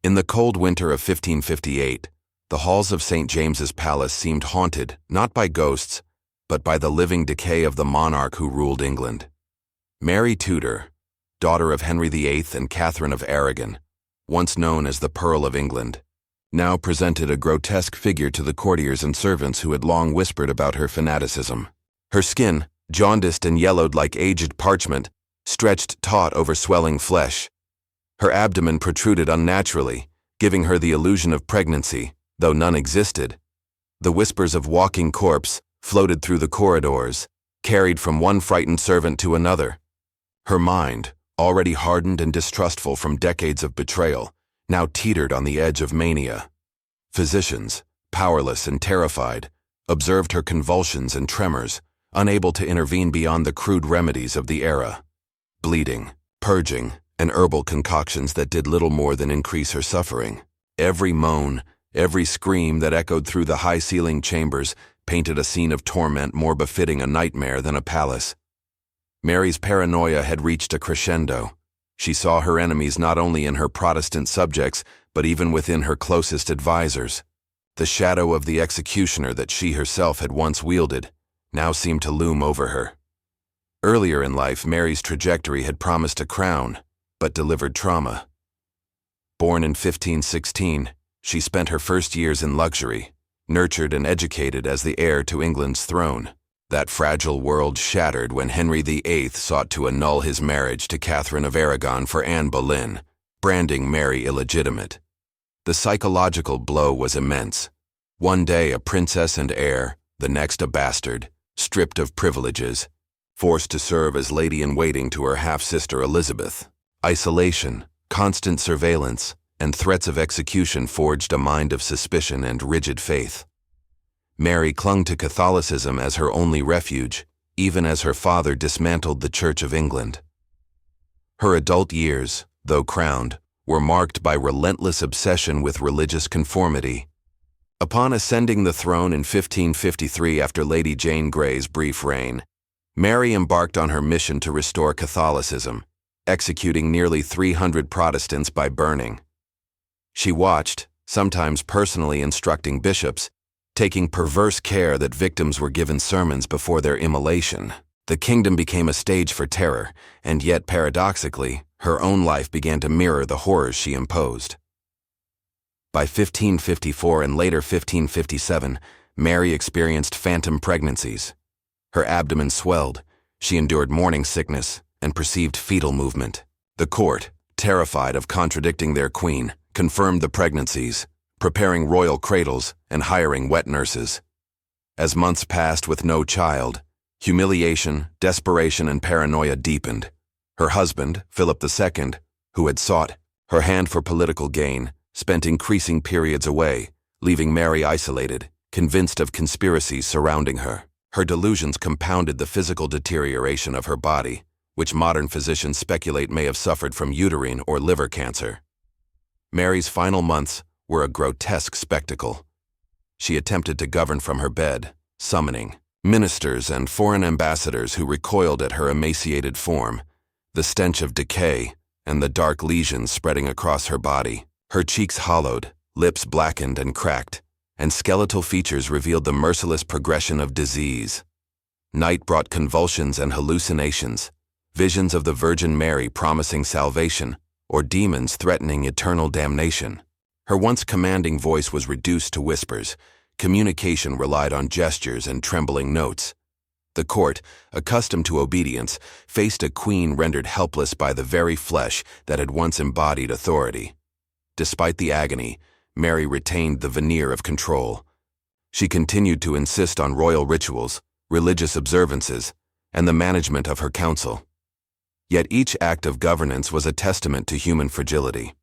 In the cold winter of 1558, the halls of St. James's Palace seemed haunted not by ghosts, but by the living decay of the monarch who ruled England. Mary Tudor, daughter of Henry VIII and Catherine of Aragon, once known as the Pearl of England, now presented a grotesque figure to the courtiers and servants who had long whispered about her fanaticism. Her skin, jaundiced and yellowed like aged parchment, stretched taut over swelling flesh. Her abdomen protruded unnaturally, giving her the illusion of pregnancy, though none existed. The whispers of walking corpse floated through the corridors, carried from one frightened servant to another. Her mind, already hardened and distrustful from decades of betrayal, now teetered on the edge of mania. Physicians, powerless and terrified, observed her convulsions and tremors, unable to intervene beyond the crude remedies of the era. Bleeding, purging, and herbal concoctions that did little more than increase her suffering. Every moan, every scream that echoed through the high-ceilinged chambers painted a scene of torment more befitting a nightmare than a palace. Mary's paranoia had reached a crescendo. She saw her enemies not only in her Protestant subjects, but even within her closest advisors. The shadow of the executioner that she herself had once wielded now seemed to loom over her. Earlier in life, Mary's trajectory had promised a crown, but delivered trauma. Born in 1516, she spent her first years in luxury, nurtured and educated as the heir to England's throne. That fragile world shattered when Henry VIII sought to annul his marriage to Catherine of Aragon for Anne Boleyn, branding Mary illegitimate. The psychological blow was immense. One day a princess and heir, the next a bastard, stripped of privileges, forced to serve as lady-in-waiting to her half-sister Elizabeth. Isolation, constant surveillance, and threats of execution forged a mind of suspicion and rigid faith. Mary clung to Catholicism as her only refuge, even as her father dismantled the Church of England. Her adult years, though crowned, were marked by relentless obsession with religious conformity. Upon ascending the throne in 1553 after Lady Jane Grey's brief reign, Mary embarked on her mission to restore Catholicism, executing nearly 300 Protestants by burning. She watched, sometimes personally instructing bishops, taking perverse care that victims were given sermons before their immolation. The kingdom became a stage for terror, and yet paradoxically, her own life began to mirror the horrors she imposed. By 1554 and later 1557, Mary experienced phantom pregnancies. Her abdomen swelled, she endured morning sickness, and perceived fetal movement. The court, terrified of contradicting their queen, confirmed the pregnancies, preparing royal cradles and hiring wet nurses. As months passed with no child, humiliation, desperation, and paranoia deepened. Her husband, Philip II, who had sought her hand for political gain, spent increasing periods away, leaving Mary isolated, convinced of conspiracies surrounding her. Her delusions compounded the physical deterioration of her body, which modern physicians speculate may have suffered from uterine or liver cancer. Mary's final months were a grotesque spectacle. She attempted to govern from her bed, summoning ministers and foreign ambassadors who recoiled at her emaciated form, the stench of decay, and the dark lesions spreading across her body. Her cheeks hollowed, lips blackened and cracked, and skeletal features revealed the merciless progression of disease. Night brought convulsions and hallucinations, visions of the Virgin Mary promising salvation, or demons threatening eternal damnation. Her once commanding voice was reduced to whispers. Communication relied on gestures and trembling notes. The court, accustomed to obedience, faced a queen rendered helpless by the very flesh that had once embodied authority. Despite the agony, Mary retained the veneer of control. She continued to insist on royal rituals, religious observances, and the management of her council. Yet each act of governance was a testament to human fragility.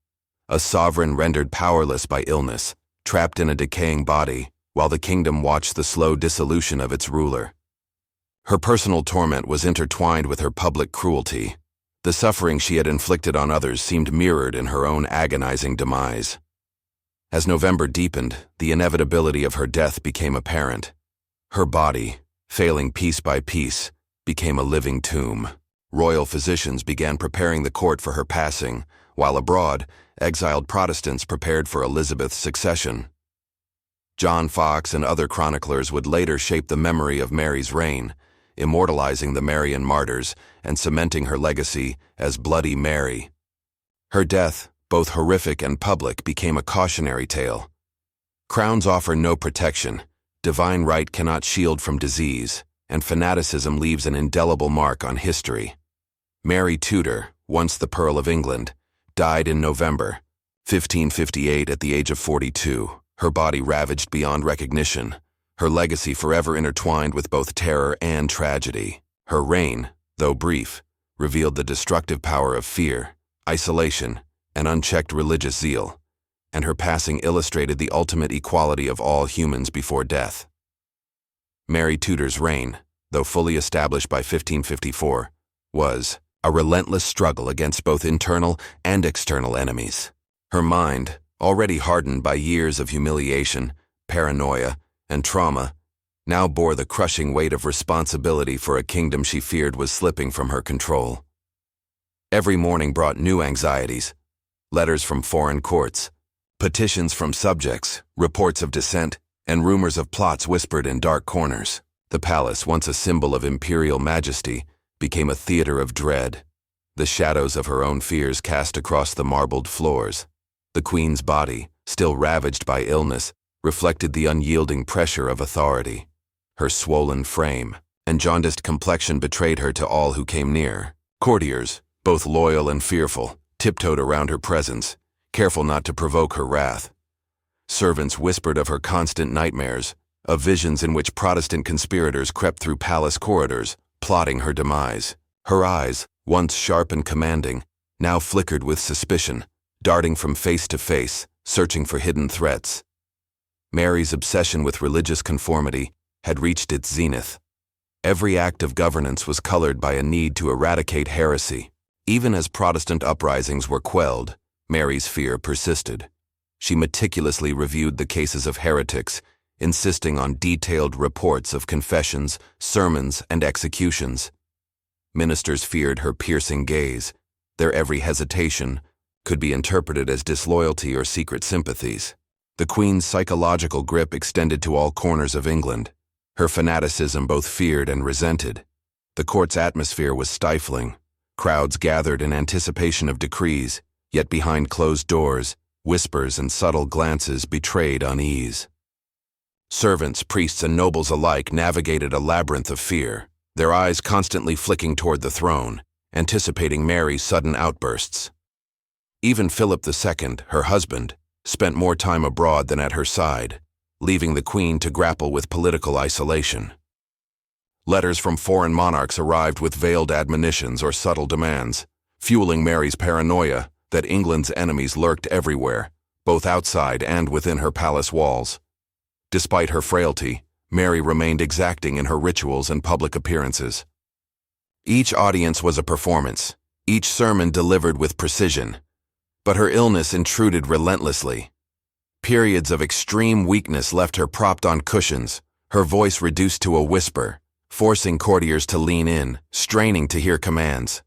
A sovereign rendered powerless by illness, trapped in a decaying body, while the kingdom watched the slow dissolution of its ruler. Her personal torment was intertwined with her public cruelty. The suffering she had inflicted on others seemed mirrored in her own agonizing demise. As November deepened, the inevitability of her death became apparent. Her body, failing piece by piece, became a living tomb. Royal physicians began preparing the court for her passing, while abroad, exiled Protestants prepared for Elizabeth's succession. John Foxe and other chroniclers would later shape the memory of Mary's reign, immortalizing the Marian martyrs and cementing her legacy as Bloody Mary. Her death, both horrific and public, became a cautionary tale. Crowns offer no protection, divine right cannot shield from disease, and fanaticism leaves an indelible mark on history. Mary Tudor, once the Pearl of England, died in November 1558 at the age of 42, her body ravaged beyond recognition, her legacy forever intertwined with both terror and tragedy. Her reign, though brief, revealed the destructive power of fear, isolation, and unchecked religious zeal, and her passing illustrated the ultimate equality of all humans before death. Mary Tudor's reign, though fully established by 1554, was a relentless struggle against both internal and external enemies. Her mind, already hardened by years of humiliation, paranoia, and trauma, now bore the crushing weight of responsibility for a kingdom she feared was slipping from her control. Every morning brought new anxieties: letters from foreign courts, petitions from subjects, reports of dissent, and rumors of plots whispered in dark corners. The palace, once a symbol of imperial majesty, became a theater of dread. The shadows of her own fears cast across the marbled floors. The queen's body, still ravaged by illness, reflected the unyielding pressure of authority. Her swollen frame and jaundiced complexion betrayed her to all who came near. Courtiers, both loyal and fearful, tiptoed around her presence, careful not to provoke her wrath. Servants whispered of her constant nightmares, of visions in which Protestant conspirators crept through palace corridors, plotting her demise. Her eyes, once sharp and commanding, now flickered with suspicion, darting from face to face, searching for hidden threats. Mary's obsession with religious conformity had reached its zenith. Every act of governance was colored by a need to eradicate heresy. Even as Protestant uprisings were quelled, Mary's fear persisted. She meticulously reviewed the cases of heretics, insisting on detailed reports of confessions, sermons, and executions. Ministers feared her piercing gaze. Their every hesitation could be interpreted as disloyalty or secret sympathies. The Queen's psychological grip extended to all corners of England. Her fanaticism both feared and resented. The court's atmosphere was stifling. Crowds gathered in anticipation of decrees, yet behind closed doors, whispers and subtle glances betrayed unease. Servants, priests, and nobles alike navigated a labyrinth of fear, their eyes constantly flicking toward the throne, anticipating Mary's sudden outbursts. Even Philip II, her husband, spent more time abroad than at her side, leaving the Queen to grapple with political isolation. Letters from foreign monarchs arrived with veiled admonitions or subtle demands, fueling Mary's paranoia that England's enemies lurked everywhere, both outside and within her palace walls. Despite her frailty, Mary remained exacting in her rituals and public appearances. Each audience was a performance, each sermon delivered with precision, but her illness intruded relentlessly. Periods of extreme weakness left her propped on cushions, her voice reduced to a whisper, forcing courtiers to lean in, straining to hear commands.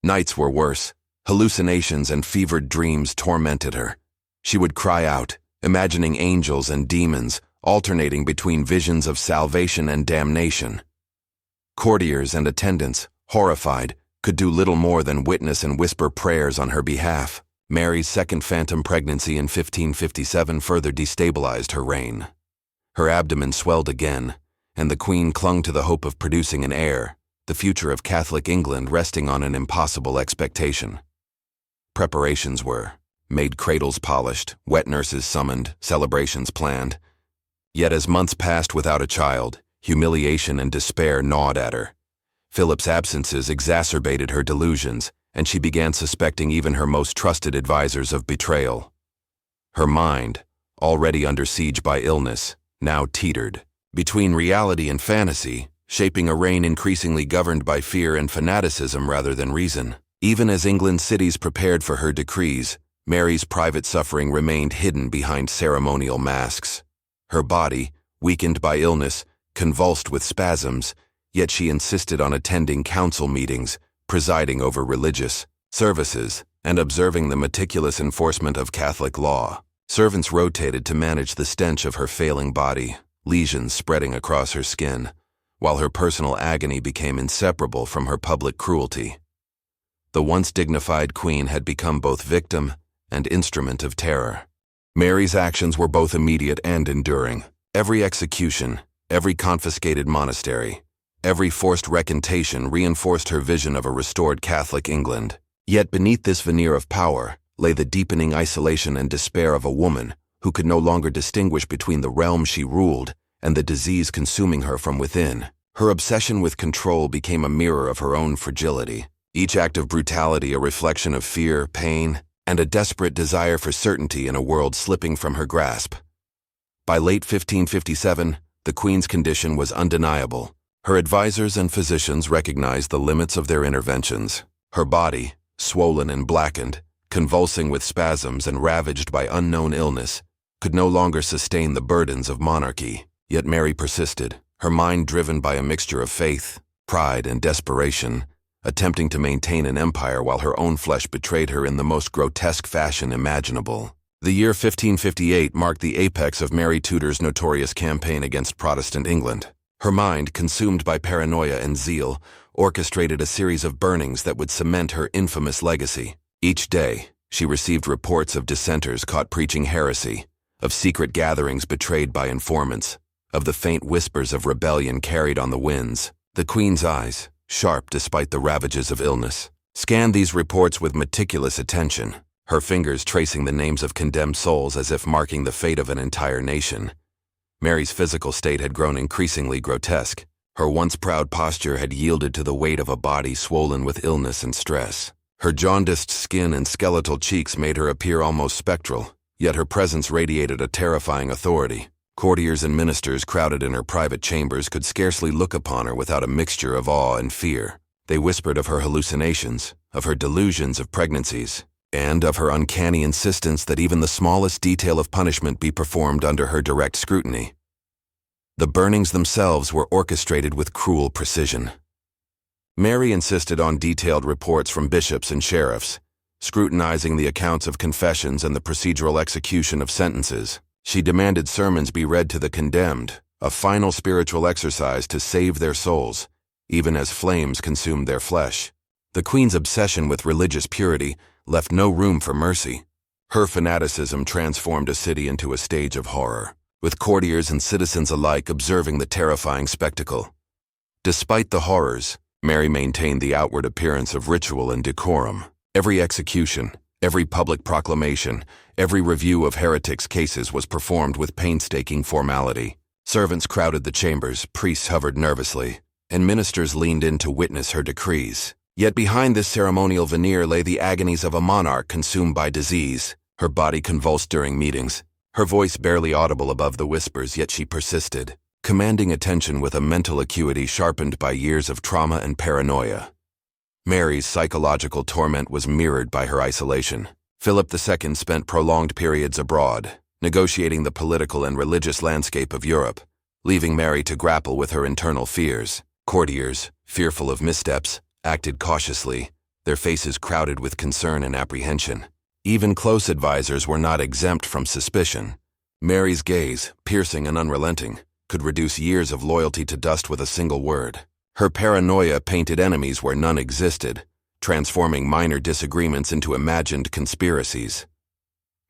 Nights were worse. Hallucinations and fevered dreams tormented her. She would cry out, imagining angels and demons, alternating between visions of salvation and damnation. Courtiers and attendants, horrified, could do little more than witness and whisper prayers on her behalf. Mary's second phantom pregnancy in 1557 further destabilized her reign. Her abdomen swelled again, and the Queen clung to the hope of producing an heir, the future of Catholic England resting on an impossible expectation. Preparations were made, cradles polished, wet nurses summoned, celebrations planned. Yet as months passed without a child, humiliation and despair gnawed at her. Philip's absences exacerbated her delusions, and she began suspecting even her most trusted advisors of betrayal. Her mind, already under siege by illness, now teetered between reality and fantasy, shaping a reign increasingly governed by fear and fanaticism rather than reason. Even as England's cities prepared for her decrees, Mary's private suffering remained hidden behind ceremonial masks. Her body, weakened by illness, convulsed with spasms, yet she insisted on attending council meetings, presiding over religious services, and observing the meticulous enforcement of Catholic law. Servants rotated to manage the stench of her failing body, lesions spreading across her skin, while her personal agony became inseparable from her public cruelty. The once dignified queen had become both victim and instrument of terror. Mary's actions were both immediate and enduring. Every execution, every confiscated monastery, every forced recantation reinforced her vision of a restored Catholic England. Yet beneath this veneer of power lay the deepening isolation and despair of a woman who could no longer distinguish between the realm she ruled and the disease consuming her from within. Her obsession with control became a mirror of her own fragility, each act of brutality a reflection of fear, pain, and a desperate desire for certainty in a world slipping from her grasp. By late 1557, the Queen's condition was undeniable. Her advisors and physicians recognized the limits of their interventions. Her body, swollen and blackened, convulsing with spasms and ravaged by unknown illness, could no longer sustain the burdens of monarchy. Yet Mary persisted, her mind driven by a mixture of faith, pride, and desperation, attempting to maintain an empire while her own flesh betrayed her in the most grotesque fashion imaginable. The year 1558 marked the apex of Mary Tudor's notorious campaign against Protestant England. Her mind, consumed by paranoia and zeal, orchestrated a series of burnings that would cement her infamous legacy. Each day, she received reports of dissenters caught preaching heresy, of secret gatherings betrayed by informants, of the faint whispers of rebellion carried on the winds. The Queen's eyes, sharp despite the ravages of illness, scanned these reports with meticulous attention, her fingers tracing the names of condemned souls as if marking the fate of an entire nation. Mary's physical state had grown increasingly grotesque. Her once proud posture had yielded to the weight of a body swollen with illness and stress. Her jaundiced skin and skeletal cheeks made her appear almost spectral, yet her presence radiated a terrifying authority. Courtiers and ministers crowded in her private chambers could scarcely look upon her without a mixture of awe and fear. They whispered of her hallucinations, of her delusions of pregnancies, and of her uncanny insistence that even the smallest detail of punishment be performed under her direct scrutiny. The burnings themselves were orchestrated with cruel precision. Mary insisted on detailed reports from bishops and sheriffs, scrutinizing the accounts of confessions and the procedural execution of sentences. She demanded sermons be read to the condemned, a final spiritual exercise to save their souls, even as flames consumed their flesh. The Queen's obsession with religious purity left no room for mercy. Her fanaticism transformed a city into a stage of horror, with courtiers and citizens alike observing the terrifying spectacle. Despite the horrors, Mary maintained the outward appearance of ritual and decorum. Every execution, every public proclamation, every review of heretics' cases was performed with painstaking formality. Servants crowded the chambers, priests hovered nervously, and ministers leaned in to witness her decrees. Yet behind this ceremonial veneer lay the agonies of a monarch consumed by disease. Her body convulsed during meetings, her voice barely audible above the whispers, yet she persisted, commanding attention with a mental acuity sharpened by years of trauma and paranoia. Mary's psychological torment was mirrored by her isolation. Philip II spent prolonged periods abroad, negotiating the political and religious landscape of Europe, leaving Mary to grapple with her internal fears. Courtiers, fearful of missteps, acted cautiously, their faces crowded with concern and apprehension. Even close advisors were not exempt from suspicion. Mary's gaze, piercing and unrelenting, could reduce years of loyalty to dust with a single word. Her paranoia painted enemies where none existed, transforming minor disagreements into imagined conspiracies.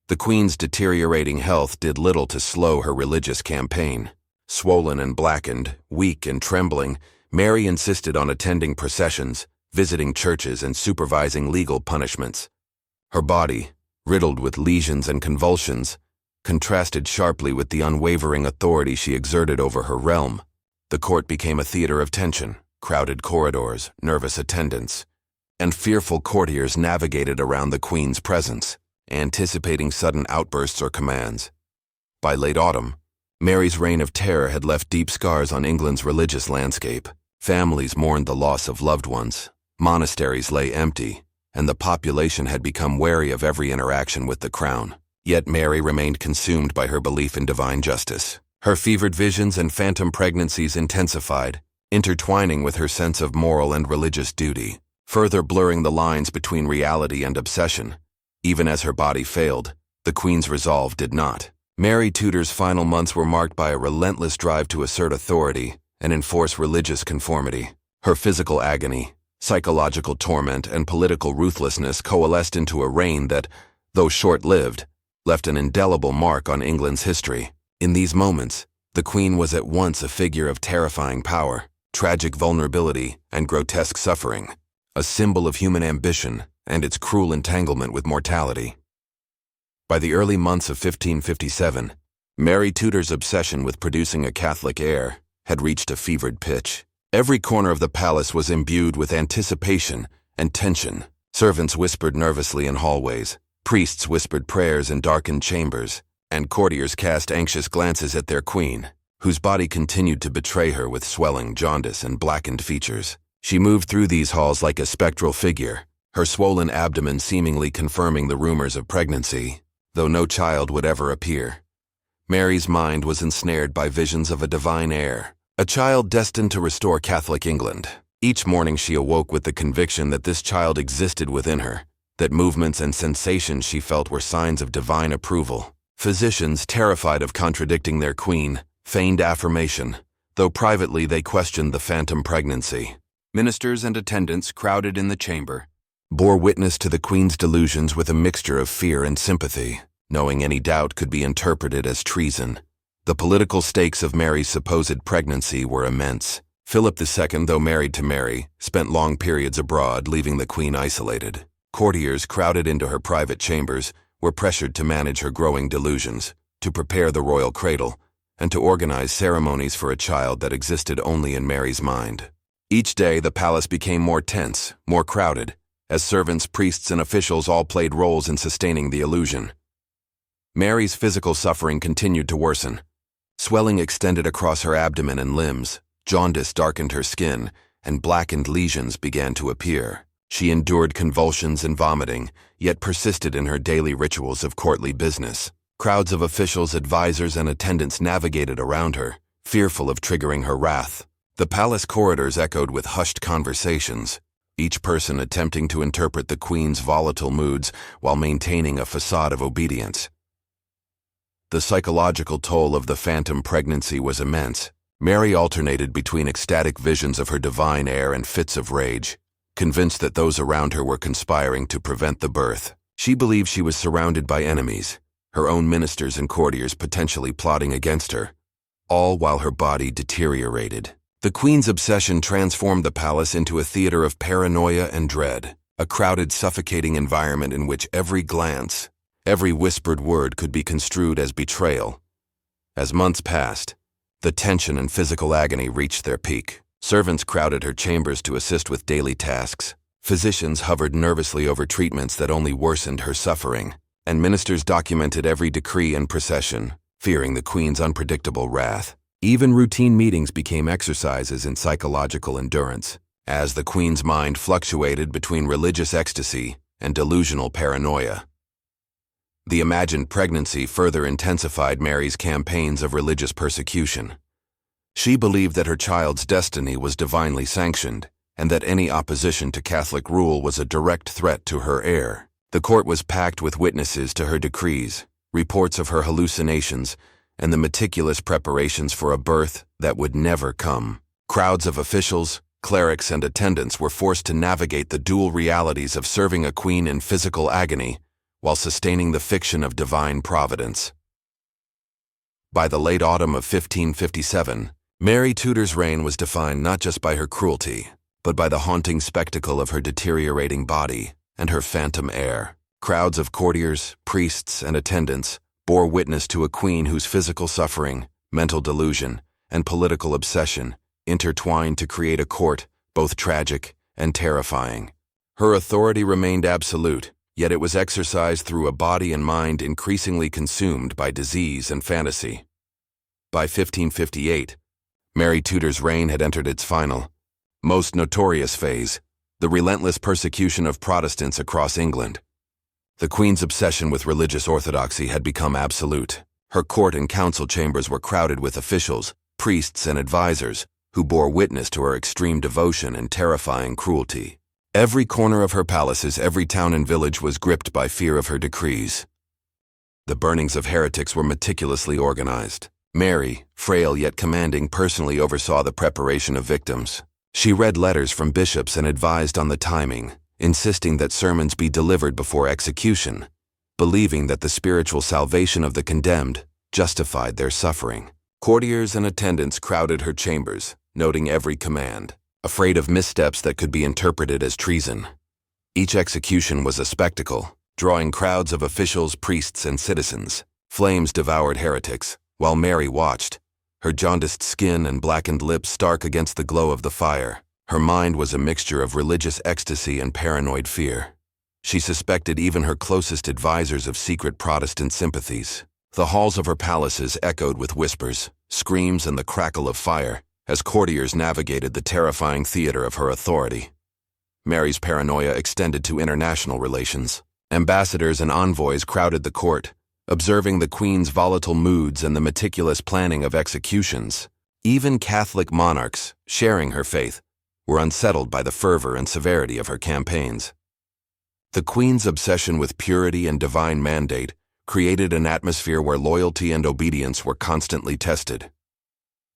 The Queen's deteriorating health did little to slow her religious campaign. Swollen and blackened, weak and trembling, Mary insisted on attending processions, visiting churches, and supervising legal punishments. Her body, riddled with lesions and convulsions, contrasted sharply with the unwavering authority she exerted over her realm. The court became a theater of tension, crowded corridors, nervous attendants, and fearful courtiers navigated around the Queen's presence, anticipating sudden outbursts or commands. By late autumn, Mary's reign of terror had left deep scars on England's religious landscape. Families mourned the loss of loved ones, monasteries lay empty, and the population had become wary of every interaction with the crown. Yet Mary remained consumed by her belief in divine justice. Her fevered visions and phantom pregnancies intensified, intertwining with her sense of moral and religious duty. further blurring the lines between reality and obsession. Even as her body failed, the Queen's resolve did not. Mary Tudor's final months were marked by a relentless drive to assert authority and enforce religious conformity. Her physical agony, psychological torment, and political ruthlessness coalesced into a reign that, though short-lived, left an indelible mark on England's history. In these moments, the Queen was at once a figure of terrifying power, tragic vulnerability, and grotesque suffering, a symbol of human ambition and its cruel entanglement with mortality. By the early months of 1557, Mary Tudor's obsession with producing a Catholic heir had reached a fevered pitch. Every corner of the palace was imbued with anticipation and tension. Servants whispered nervously in hallways, priests whispered prayers in darkened chambers, and courtiers cast anxious glances at their queen, whose body continued to betray her with swelling jaundice and blackened features. She moved through these halls like a spectral figure, her swollen abdomen seemingly confirming the rumors of pregnancy, though no child would ever appear. Mary's mind was ensnared by visions of a divine heir, a child destined to restore Catholic England. Each morning she awoke with the conviction that this child existed within her, that movements and sensations she felt were signs of divine approval. Physicians, terrified of contradicting their queen, feigned affirmation, though privately they questioned the phantom pregnancy. Ministers and attendants, crowded in the chamber, bore witness to the Queen's delusions with a mixture of fear and sympathy, knowing any doubt could be interpreted as treason. The political stakes of Mary's supposed pregnancy were immense. Philip II, though married to Mary, spent long periods abroad, leaving the Queen isolated. Courtiers, crowded into her private chambers, were pressured to manage her growing delusions, to prepare the royal cradle, and to organize ceremonies for a child that existed only in Mary's mind. Each day the palace became more tense, more crowded, as servants, priests, and officials all played roles in sustaining the illusion. Mary's physical suffering continued to worsen. Swelling extended across her abdomen and limbs, jaundice darkened her skin, and blackened lesions began to appear. She endured convulsions and vomiting, yet persisted in her daily rituals of courtly business. Crowds of officials, advisors, and attendants navigated around her, fearful of triggering her wrath. The palace corridors echoed with hushed conversations, each person attempting to interpret the Queen's volatile moods while maintaining a facade of obedience. The psychological toll of the phantom pregnancy was immense. Mary alternated between ecstatic visions of her divine heir and fits of rage, convinced that those around her were conspiring to prevent the birth. She believed she was surrounded by enemies, her own ministers and courtiers potentially plotting against her, all while her body deteriorated. The Queen's obsession transformed the palace into a theater of paranoia and dread, a crowded, suffocating environment in which every glance, every whispered word could be construed as betrayal. As months passed, the tension and physical agony reached their peak. Servants crowded her chambers to assist with daily tasks. Physicians hovered nervously over treatments that only worsened her suffering, and ministers documented every decree and procession, fearing the Queen's unpredictable wrath. Even routine meetings became exercises in psychological endurance, as the Queen's mind fluctuated between religious ecstasy and delusional paranoia. The imagined pregnancy further intensified Mary's campaigns of religious persecution. She believed that her child's destiny was divinely sanctioned, and that any opposition to Catholic rule was a direct threat to her heir. The court was packed with witnesses to her decrees, reports of her hallucinations, and the meticulous preparations for a birth that would never come. Crowds of officials, clerics, and attendants were forced to navigate the dual realities of serving a queen in physical agony while sustaining the fiction of divine providence. By the late autumn of 1557, Mary Tudor's reign was defined not just by her cruelty, but by the haunting spectacle of her deteriorating body and her phantom heir. Crowds of courtiers, priests, and attendants bore witness to a queen whose physical suffering, mental delusion, and political obsession intertwined to create a court both tragic and terrifying. Her authority remained absolute, yet it was exercised through a body and mind increasingly consumed by disease and fantasy. By 1558, Mary Tudor's reign had entered its final, most notorious phase, the relentless persecution of Protestants across England. The Queen's obsession with religious orthodoxy had become absolute. Her court and council chambers were crowded with officials, priests, and advisors who bore witness to her extreme devotion and terrifying cruelty. Every corner of her palaces, every town and village was gripped by fear of her decrees. The burnings of heretics were meticulously organized. Mary, frail yet commanding, personally oversaw the preparation of victims. She read letters from bishops and advised on the timing, insisting that sermons be delivered before execution, believing that the spiritual salvation of the condemned justified their suffering. Courtiers and attendants crowded her chambers, noting every command, afraid of missteps that could be interpreted as treason. Each execution was a spectacle, drawing crowds of officials, priests, and citizens. Flames devoured heretics, while Mary watched, her jaundiced skin and blackened lips stark against the glow of the fire. Her mind was a mixture of religious ecstasy and paranoid fear. She suspected even her closest advisors of secret Protestant sympathies. The halls of her palaces echoed with whispers, screams, and the crackle of fire as courtiers navigated the terrifying theater of her authority. Mary's paranoia extended to international relations. Ambassadors and envoys crowded the court, observing the Queen's volatile moods and the meticulous planning of executions. Even Catholic monarchs, sharing her faith, were unsettled by the fervor and severity of her campaigns. The Queen's obsession with purity and divine mandate created an atmosphere where loyalty and obedience were constantly tested.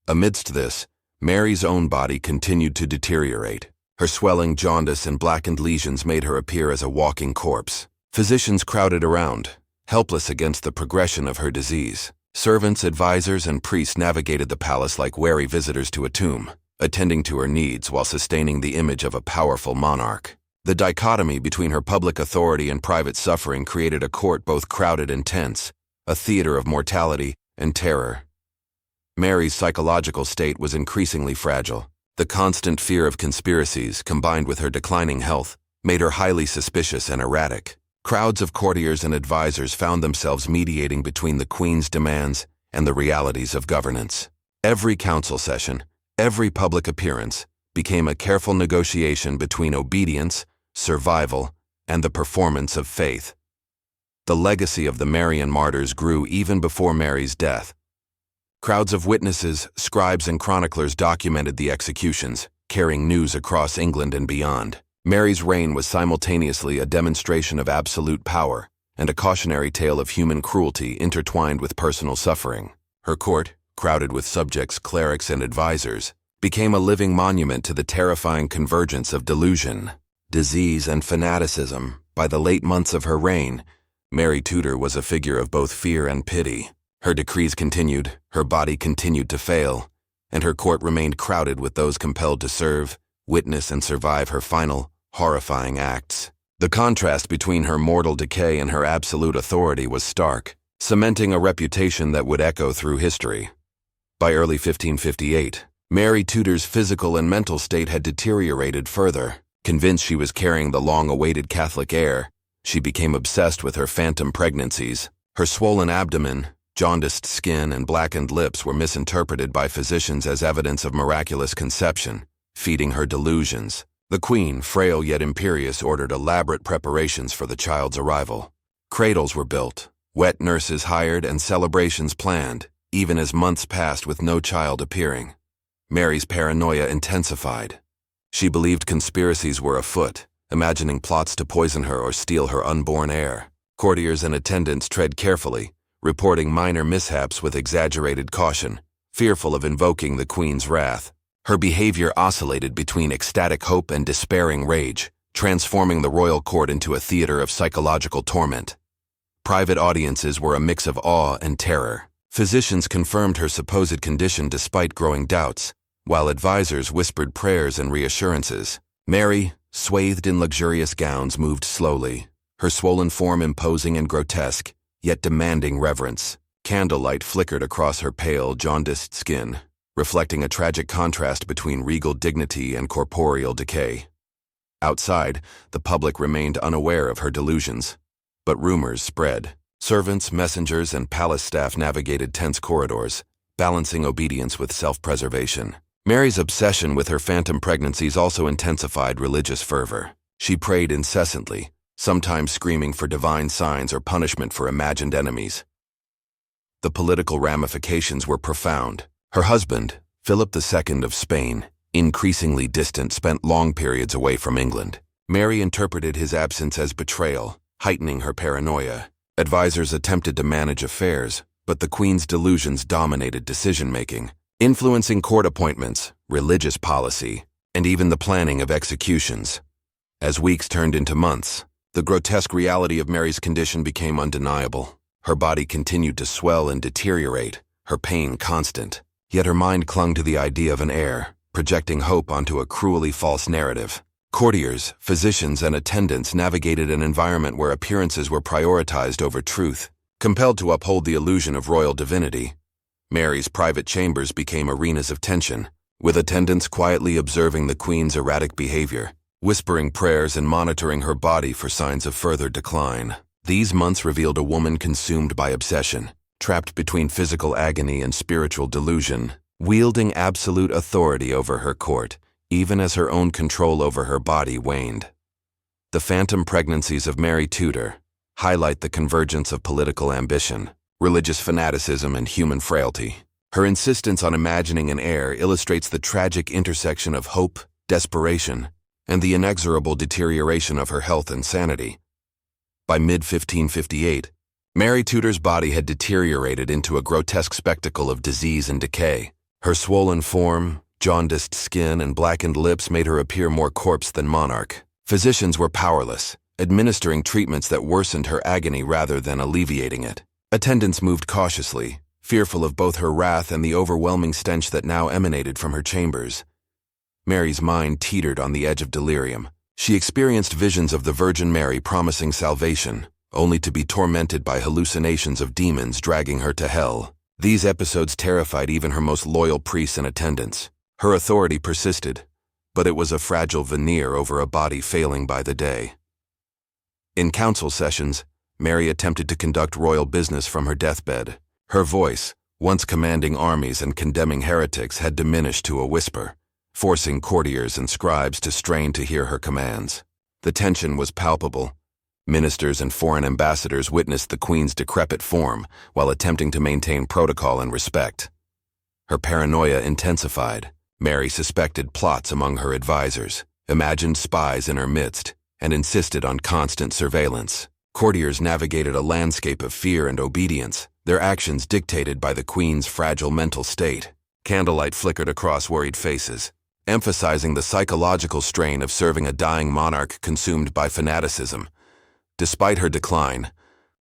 Amidst this, Mary's own body continued to deteriorate. Her swelling jaundice and blackened lesions made her appear as a walking corpse. Physicians crowded around, helpless against the progression of her disease. Servants, advisors, and priests navigated the palace like wary visitors to a tomb, attending to her needs while sustaining the image of a powerful monarch. The dichotomy between her public authority and private suffering created a court both crowded and tense, a theater of mortality and terror. Mary's psychological state was increasingly fragile. The constant fear of conspiracies, combined with her declining health, made her highly suspicious and erratic. Crowds of courtiers and advisors found themselves mediating between the Queen's demands and the realities of governance. Every council session, every public appearance, became a careful negotiation between obedience, survival, and the performance of faith. The legacy of the Marian martyrs grew even before Mary's death. Crowds of witnesses, scribes, and chroniclers documented the executions, carrying news across England and beyond. Mary's reign was simultaneously a demonstration of absolute power and a cautionary tale of human cruelty intertwined with personal suffering. Her court, crowded with subjects, clerics, and advisors, became a living monument to the terrifying convergence of delusion, disease, and fanaticism. By the late months of her reign, Mary Tudor was a figure of both fear and pity. Her decrees continued, her body continued to fail, and her court remained crowded with those compelled to serve, witness, and survive her final, horrifying acts. The contrast between her mortal decay and her absolute authority was stark, cementing a reputation that would echo through history. By early 1558, Mary Tudor's physical and mental state had deteriorated further. Convinced she was carrying the long-awaited Catholic heir, she became obsessed with her phantom pregnancies. Her swollen abdomen, jaundiced skin, and blackened lips were misinterpreted by physicians as evidence of miraculous conception, feeding her delusions. The Queen, frail yet imperious, ordered elaborate preparations for the child's arrival. Cradles were built, wet nurses hired, and celebrations planned, even as months passed with no child appearing. Mary's paranoia intensified. She believed conspiracies were afoot, imagining plots to poison her or steal her unborn heir. Courtiers and attendants tread carefully, reporting minor mishaps with exaggerated caution, fearful of invoking the Queen's wrath. Her behavior oscillated between ecstatic hope and despairing rage, transforming the royal court into a theater of psychological torment. Private audiences were a mix of awe and terror. Physicians confirmed her supposed condition despite growing doubts, while advisors whispered prayers and reassurances. Mary, swathed in luxurious gowns, moved slowly, her swollen form imposing and grotesque, yet demanding reverence. Candlelight flickered across her pale, jaundiced skin, reflecting a tragic contrast between regal dignity and corporeal decay. Outside, the public remained unaware of her delusions, but rumors spread. Servants, messengers, and palace staff navigated tense corridors, balancing obedience with self-preservation. Mary's obsession with her phantom pregnancies also intensified religious fervor. She prayed incessantly, sometimes screaming for divine signs or punishment for imagined enemies. The political ramifications were profound. Her husband, Philip II of Spain, increasingly distant, spent long periods away from England. Mary interpreted his absence as betrayal, heightening her paranoia. Advisors attempted to manage affairs, but the Queen's delusions dominated decision-making, influencing court appointments, religious policy, and even the planning of executions. As weeks turned into months, the grotesque reality of Mary's condition became undeniable. Her body continued to swell and deteriorate, her pain constant. Yet her mind clung to the idea of an heir, projecting hope onto a cruelly false narrative. Courtiers, physicians, and attendants navigated an environment where appearances were prioritized over truth. Compelled to uphold the illusion of royal divinity, Mary's private chambers became arenas of tension, with attendants quietly observing the Queen's erratic behavior, whispering prayers and monitoring her body for signs of further decline. These months revealed a woman consumed by obsession, trapped between physical agony and spiritual delusion, wielding absolute authority over her court, even as her own control over her body waned. The phantom pregnancies of Mary Tudor highlight the convergence of political ambition, religious fanaticism, and human frailty. Her insistence on imagining an heir illustrates the tragic intersection of hope, desperation, and the inexorable deterioration of her health and sanity. By mid-1558, Mary Tudor's body had deteriorated into a grotesque spectacle of disease and decay. Her swollen form, jaundiced skin, and blackened lips made her appear more corpse than monarch. Physicians were powerless, administering treatments that worsened her agony rather than alleviating it. Attendants moved cautiously, fearful of both her wrath and the overwhelming stench that now emanated from her chambers. Mary's mind teetered on the edge of delirium. She experienced visions of the Virgin Mary promising salvation, only to be tormented by hallucinations of demons dragging her to hell. These episodes terrified even her most loyal priests and attendants. Her authority persisted, but it was a fragile veneer over a body failing by the day. In council sessions, Mary attempted to conduct royal business from her deathbed. Her voice, once commanding armies and condemning heretics, had diminished to a whisper, forcing courtiers and scribes to strain to hear her commands. The tension was palpable. Ministers and foreign ambassadors witnessed the Queen's decrepit form while attempting to maintain protocol and respect. Her paranoia intensified. Mary suspected plots among her advisors, imagined spies in her midst, and insisted on constant surveillance. Courtiers navigated a landscape of fear and obedience, their actions dictated by the Queen's fragile mental state. Candlelight flickered across worried faces, emphasizing the psychological strain of serving a dying monarch consumed by fanaticism. Despite her decline,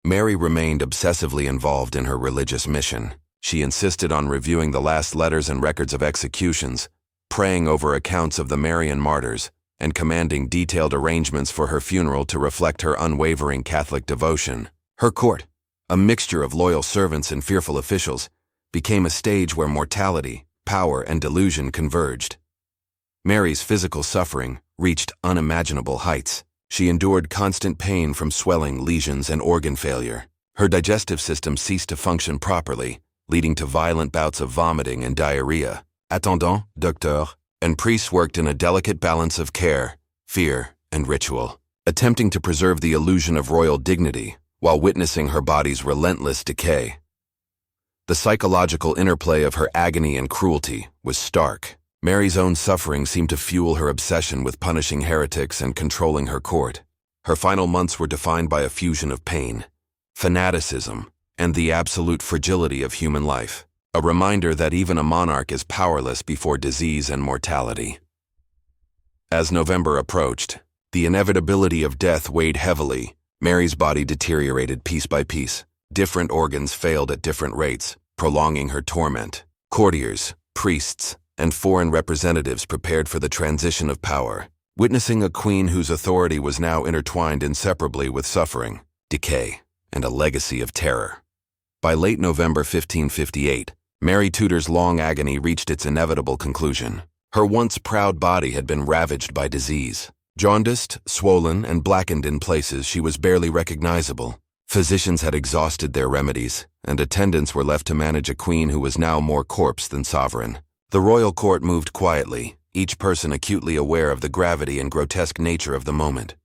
Mary remained obsessively involved in her religious mission. She insisted on reviewing the last letters and records of executions, praying over accounts of the Marian martyrs, and commanding detailed arrangements for her funeral to reflect her unwavering Catholic devotion. Her court, a mixture of loyal servants and fearful officials, became a stage where mortality, power, and delusion converged. Mary's physical suffering reached unimaginable heights. She endured constant pain from swelling, lesions, and organ failure. Her digestive system ceased to function properly, leading to violent bouts of vomiting and diarrhea. Attendant, docteur, and priests worked in a delicate balance of care, fear, and ritual, attempting to preserve the illusion of royal dignity while witnessing her body's relentless decay. The psychological interplay of her agony and cruelty was stark. Mary's own suffering seemed to fuel her obsession with punishing heretics and controlling her court. Her final months were defined by a fusion of pain, fanaticism, and the absolute fragility of human life, a reminder that even a monarch is powerless before disease and mortality. As November approached, the inevitability of death weighed heavily. Mary's body deteriorated piece by piece. Different organs failed at different rates, prolonging her torment. Courtiers, priests, and foreign representatives prepared for the transition of power, witnessing a queen whose authority was now intertwined inseparably with suffering, decay, and a legacy of terror. By late November 1558, Mary Tudor's long agony reached its inevitable conclusion. Her once proud body had been ravaged by disease. Jaundiced, swollen, and blackened in places, she was barely recognizable. Physicians had exhausted their remedies, and attendants were left to manage a queen who was now more corpse than sovereign. The royal court moved quietly, each person acutely aware of the gravity and grotesque nature of the moment.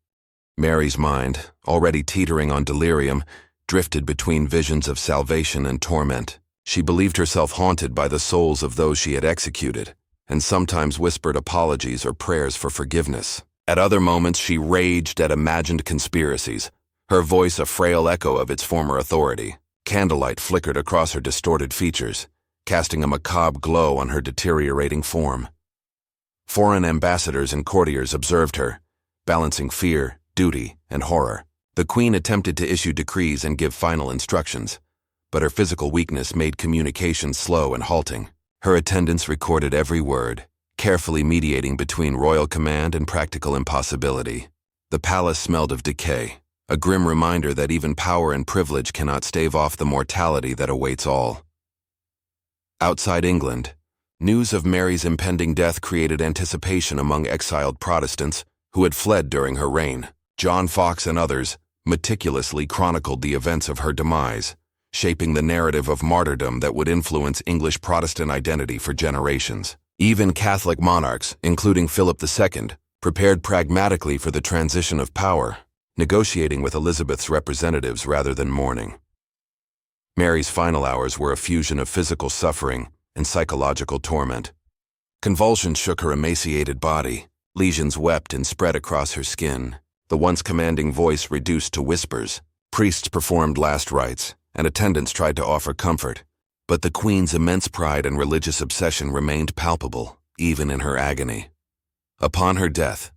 Mary's mind, already teetering on delirium, drifted between visions of salvation and torment. She believed herself haunted by the souls of those she had executed, and sometimes whispered apologies or prayers for forgiveness. At other moments, she raged at imagined conspiracies, her voice a frail echo of its former authority. Candlelight flickered across her distorted features, casting a macabre glow on her deteriorating form. Foreign ambassadors and courtiers observed her, balancing fear, duty, and horror. The queen attempted to issue decrees and give final instructions, but her physical weakness made communication slow and halting. Her attendants recorded every word, carefully mediating between royal command and practical impossibility. The palace smelled of decay, a grim reminder that even power and privilege cannot stave off the mortality that awaits all. Outside England, news of Mary's impending death created anticipation among exiled Protestants who had fled during her reign. John Fox and others meticulously chronicled the events of her demise, shaping the narrative of martyrdom that would influence English Protestant identity for generations. Even Catholic monarchs, including Philip II, prepared pragmatically for the transition of power, negotiating with Elizabeth's representatives rather than mourning. Mary's final hours were a fusion of physical suffering and psychological torment. Convulsions shook her emaciated body, lesions wept and spread across her skin, the once commanding voice reduced to whispers. Priests performed last rites, and attendants tried to offer comfort, but the queen's immense pride and religious obsession remained palpable, even in her agony. Upon her death,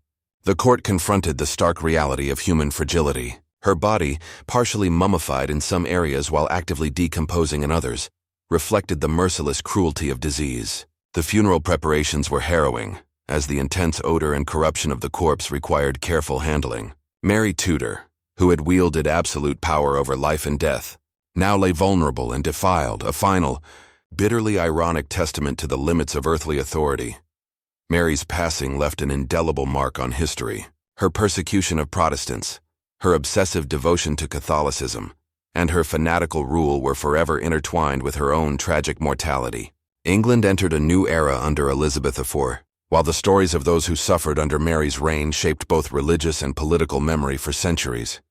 the court confronted the stark reality of human fragility. Her body, partially mummified in some areas while actively decomposing in others, reflected the merciless cruelty of disease. The funeral preparations were harrowing, as the intense odor and corruption of the corpse required careful handling. Mary Tudor, who had wielded absolute power over life and death, now lay vulnerable and defiled, a final, bitterly ironic testament to the limits of earthly authority. Mary's passing left an indelible mark on history. Her persecution of Protestants, her obsessive devotion to Catholicism, and her fanatical rule were forever intertwined with her own tragic mortality. England entered a new era under Elizabeth IV, while the stories of those who suffered under Mary's reign shaped both religious and political memory for centuries.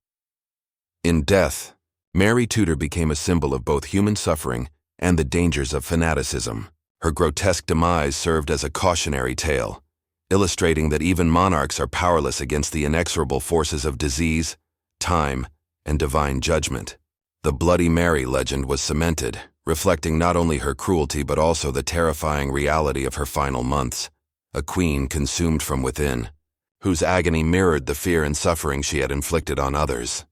In death, Mary Tudor became a symbol of both human suffering and the dangers of fanaticism. Her grotesque demise served as a cautionary tale, illustrating that even monarchs are powerless against the inexorable forces of disease, time, and divine judgment. The Bloody Mary legend was cemented, reflecting not only her cruelty but also the terrifying reality of her final months, a queen consumed from within, whose agony mirrored the fear and suffering she had inflicted on others.